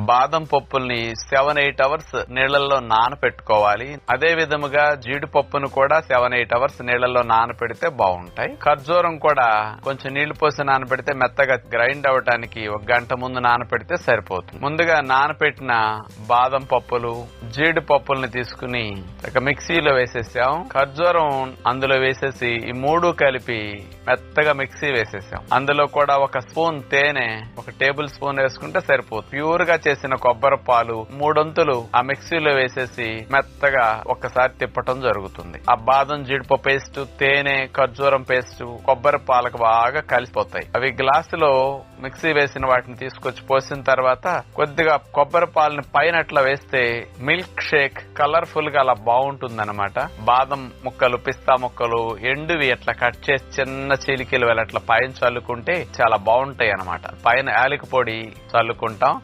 బాదం పప్పుల్ని 7-8 అవర్స్ నీళ్లలో నానపెట్టుకోవాలి. అదే విధముగా జీడిపప్పును కూడా 7-8 అవర్స్ నీళ్లలో నానపెడితే బాగుంటాయి. ఖర్జూరం కూడా కొంచెం నీళ్లు పోసి నానపెడితే మెత్తగా గ్రైండ్ అవడానికి 1 గంట ముందు నానపెడితే సరిపోతుంది. ముందుగా నానపెట్టిన బాదం పప్పులు, జీడిపప్పుల్ని తీసుకుని ఒక మిక్సీలో వేసేసాం. ఖర్జూరం అందులో వేసేసి ఈ 3 కలిపి మెత్తగా మిక్సీ వేసేసాం. అందులో కూడా 1 స్పూన్ తేనె, 1 టేబుల్ స్పూన్ వేసుకుంటే సరిపోతుంది. ప్యూర్ గా చేసిన కొబ్బరి పాలు 3 వంతులు ఆ మిక్సీలో వేసేసి మెత్తగా ఒక్కసారి తిప్పటం జరుగుతుంది. ఆ బాదం జీడిపప్పు పేస్ట్, తేనె, ఖర్జూరం పేస్ట్ కొబ్బరి పాలకు బాగా కలిసిపోతాయి. అవి గ్లాసులో మిక్సీ వేసిన వాటిని తీసుకొచ్చి పోసిన తర్వాత కొద్దిగా కొబ్బరి పాలని పైన అట్లా వేస్తే మిల్క్ షేక్ కలర్ఫుల్ గా అలా బాగుంటుంది అనమాట. బాదం ముక్కలు, పిస్తా ముక్కలు ఎండువి అట్లా కట్ చేసి చిన్న చీలికలు అట్లా పైన చల్లుకుంటే చాలా బాగుంటాయి అనమాట. పైన యాలక పొడి చల్లుకుంటాం.